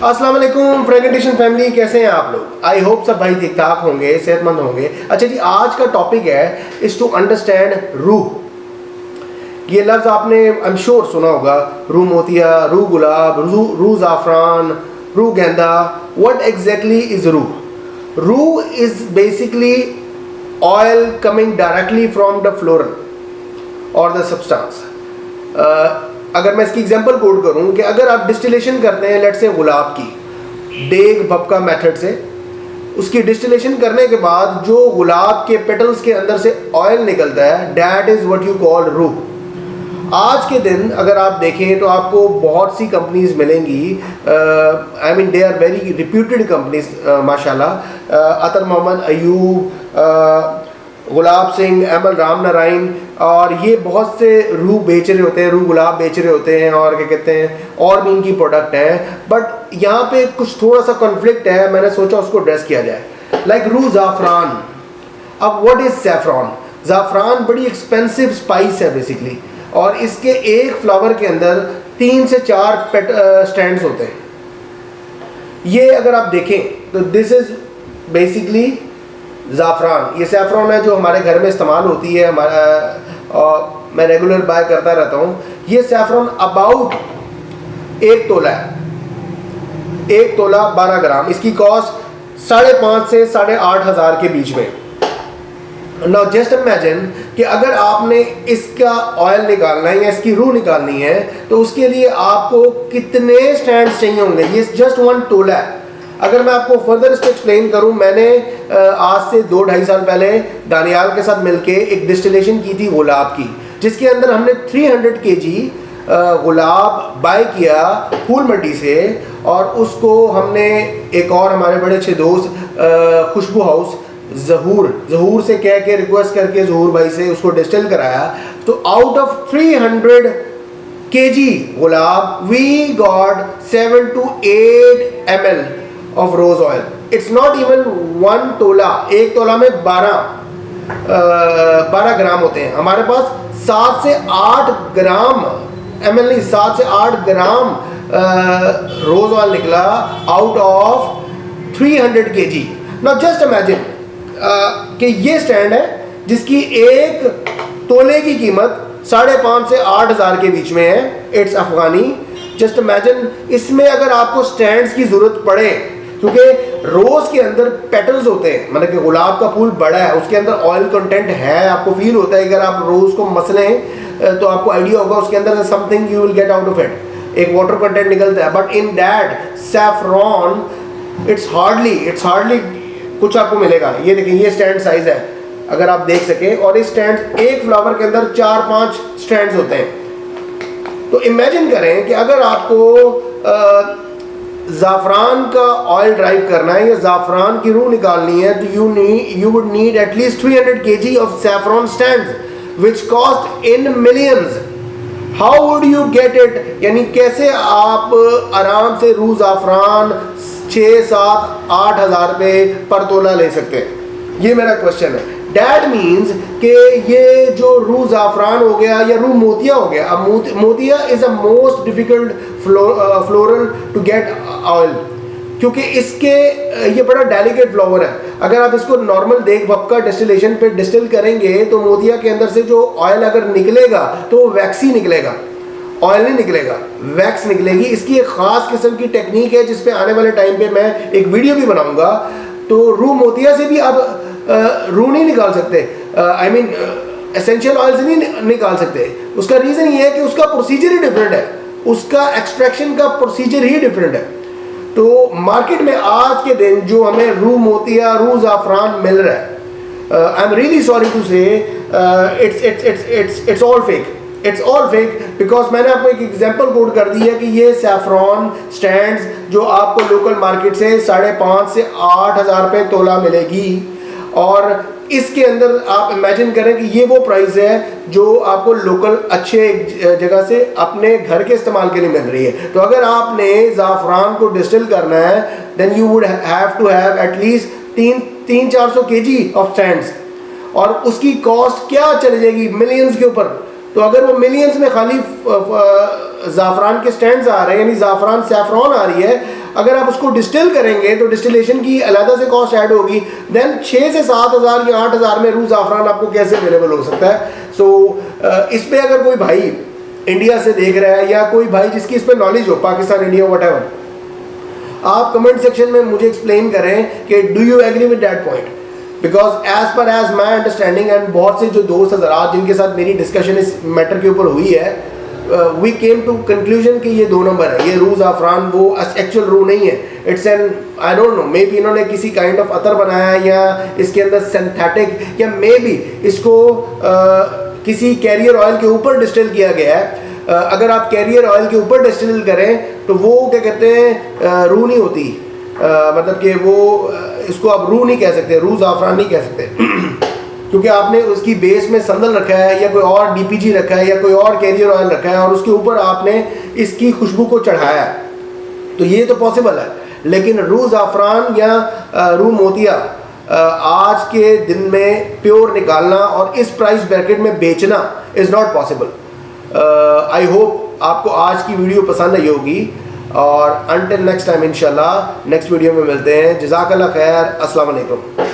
अस्सलाम वालेकुम fragmentation family, कैसे हैं आप लोग? आई होप सब भाई ठीक ठाक होंगे, सेहतमंद होंगे। अच्छा जी, आज का टॉपिक है इज टू अंडरस्टैंड रूह। ये लफ्ज़ आपने आई एम श्योर सुना होगा, रूह मोतिया, रूह गुलाब, रूह ज़ाफ़रान, रूह गेंदा। व्हाट एग्जैक्टली इज रूह? रूह is basically oil coming directly from the floral और द सब्सटेंस। अगर मैं इसकी एग्जांपल कोड करूं कि अगर आप डिस्टिलेशन करते हैं लेट्स से गुलाब की डेग भपका मेथड से, उसकी डिस्टिलेशन करने के बाद जो गुलाब के पेटल्स के अंदर से ऑयल निकलता है, that is what you call रूह। आज के दिन अगर आप देखें तो आपको बहुत सी कंपनीज मिलेंगी, I mean they are very reputed companies माशाल्लाह। अतर मोहम्मद, अयूब, गुलाब सिंह, एमल राम नारायण, और ये बहुत से रूह बेच रहे होते हैं, रूह गुलाब बेच रहे होते हैं, और क्या कहते हैं और भी इनकी प्रोडक्ट हैं। बट यहाँ पे कुछ थोड़ा सा कॉन्फ्लिक्ट है, मैंने सोचा उसको एड्रेस किया जाए। लाइक रूह ज़ाफ़रान। अब व्हाट इज़ सैफ़रॉन? ज़ाफ़रान बड़ी एक्सपेंसिव स्पाइस है बेसिकली, और इसके एक फ्लावर के अंदर 3 से 4 स्टैंड्स होते हैं। ये अगर आप देखें तो दिस इज़ बेसिकली ज़ाफ़रान। ये सैफ़रॉन है जो हमारे घर में इस्तेमाल होती है, हमारा और मैं रेगुलर बाय करता रहता हूँ। ये सैफ़रॉन अबाउट 1 तोला है, 1 तोला 12 ग्राम। इसकी कॉस्ट 5,500 से 8,500 के बीच में। नाउ जस्ट इमेजिन कि अगर आपने इसका ऑयल निकालना है या इसकी रूह निकालनी है तो उसके लिए आपको कितने स्टैंड्स चाहिए होंगे। ये जस्ट 1 तोला है। अगर मैं आपको फर्दर इसको एक्सप्लेन करूं, मैंने आज से 2-2.5 साल पहले दानियाल के साथ मिलके एक डिस्टिलेशन की थी गुलाब की, जिसके अंदर हमने 300 kg गुलाब बाय किया फूल मंडी से, और उसको हमने एक और हमारे बड़े अच्छे दोस्त खुशबू हाउस जहूर से कह के रिक्वेस्ट करके जहूर भाई से उसको डिस्टिल कराया। तो out of 300 kg gulab we got 7 to 8 ml of rose oil. It's not even 1 तोला। 1 तोला में 12 ग्राम होते हैं। हमारे पास 7 से 8 ग्राम ml नहीं, 7 से 8 ग्राम रोज ऑयल निकला out of 300 kg। Now just imagine कि ये स्टैंड है जिसकी 1 तोले की कीमत 5,500 से 8,000 के बीच में है। It's Afghani. जस्ट इमेजिन इसमें अगर आपको स्टैंड्स की जरूरत पड़े, क्योंकि रोज के अंदर पेटल्स होते हैं, मतलब कि गुलाब का फूल बड़ा है, उसके अंदर ऑयल कंटेंट है, आपको फील होता है। अगर आप रोज को मसलें तो आपको आइडिया होगा उसके अंदर something you will get out of it, एक वाटर कंटेंट निकलता है। But in that saffron it's hardly कुछ आपको मिलेगा। ये देखिए, ये स्टैंड साइज है अगर आप देख सके, और इस स्टैंड एक फ्लावर के अंदर 4-5 स्टैंड्स होते हैं। तो इमेजिन करें कि अगर आपको ज़ाफ़रान का ऑयल ड्राइव करना है या ज़ाफ़रान की रूह निकालनी है, तो you would need at least 300 kg of saffron stands which cost in millions. How would you get it? यानी कैसे आप आराम से रूह ज़ाफ़रान 6-7-8 रुपये पर तोला ले सकते हैं? ये मेरा क्वेश्चन है। That means कि ये जो रूह ज़ाफ़रान हो गया या रूह मोतिया हो गया। अब motiya is a most difficult floral to get oil, क्योंकि इसके ये बड़ा डेलिकेट फ्लावर है। अगर आप इसको नॉर्मल देख भपका डिस्टिलेशन पे डिस्टिल करेंगे तो मोतिया के अंदर से जो ऑयल अगर निकलेगा तो वो वैक्स ही निकलेगा, ऑयल नहीं निकलेगा, वैक्स निकलेगी। इसकी एक ख़ास किस्म की टेक्निक है जिस पे आने वाले टाइम पे मैं एक वीडियो भी बनाऊंगा। तो रूह मोतिया से भी आप रूह नहीं निकाल सकते, आई मीन एसेंशियल ऑयल से नहीं निकाल सकते। उसका रीज़न ये है कि उसका प्रोसीजर ही डिफरेंट है, उसका एक्सट्रैक्शन का प्रोसीजर ही डिफरेंट है। तो मार्केट में आज के दिन जो हमें रूह मोतिया, रूह ज़ाफ़रान मिल रहा है, I am really sorry to say it's all fake. It's all fake because मैंने आपको एक एग्जांपल कोड कर दी है कि ये सैफरॉन स्टैंड्स जो आपको लोकल मार्केट से 5,500 से 8,000 रुपये तोला मिलेगी, और इसके अंदर आप इमेजिन करें कि ये वो प्राइस है जो आपको लोकल अच्छे जगह से अपने घर के इस्तेमाल के लिए मिल रही है। तो अगर आपने ज़ाफ़रान को डिस्टिल करना है then you would have to have at least 300-400 kg of stands, और उसकी कॉस्ट क्या चली जाएगी मिलियंस के ऊपर। तो अगर वो मिलियंस में खाली ज़ाफ़रान के स्टैंड्स आ रहे हैं, यानी ज़ाफ़रान सैफ़रॉन आ रही है, अगर आप उसको डिस्टिल करेंगे तो डिस्टिलेशन की अलग से कॉस्ट ऐड होगी, देन 6 से 7 हज़ार या 8 हज़ार में रूह ज़ाफ़रान आपको कैसे अवेलेबल हो सकता है। सो इस पर अगर कोई भाई इंडिया से देख रहा है या कोई भाई जिसकी इस पर नॉलेज हो, पाकिस्तान, इंडिया, व्हाटएवर, आप कमेंट सेक्शन में मुझे एक्सप्लेन करें कि do you agree with that point, because as per as my understanding and बहुत से जो दोस्त हजरात जिनके साथ मेरी डिस्कशन इस मैटर के ऊपर हुई है, वी केम टू कंक्लूजन कि ये 2 नंबर है, ये रूह ज़ाफ़रान वो एक्चुअल रूह नहीं है, it's an I don't know, may be इन्होंने किसी काइंड ऑफ अतर बनाया है या इसके अंदर सिंथेटिक, या मे बी इसको किसी कैरियर ऑयल के ऊपर डिस्टिल किया गया है। अगर आप कैरियर ऑयल के ऊपर डिस्टिल करें तो वो क्या कहते हैं, रूह नहीं होती, मतलब कि वो इसको आप रूह नहीं कह सकते, रूह ज़ाफ़रान नहीं कह सकते क्योंकि आपने उसकी बेस में संदल रखा है या कोई और डीपीजी रखा है या कोई और कैरियर ऑयल रखा है और उसके ऊपर आपने इसकी खुशबू को चढ़ाया है, तो ये तो पॉसिबल है। लेकिन रूह ज़ाफ़रान या रूह मोतिया आज के दिन में प्योर निकालना और इस प्राइस ब्रैकेट में बेचना is not possible. I hope आपको आज की वीडियो पसंद आई होगी और अंटिल नेक्स्ट टाइम इंशाल्लाह नेक्स्ट वीडियो में मिलते हैं। जज़ाकल्लाह खैर, अस्सलाम वालेकुम।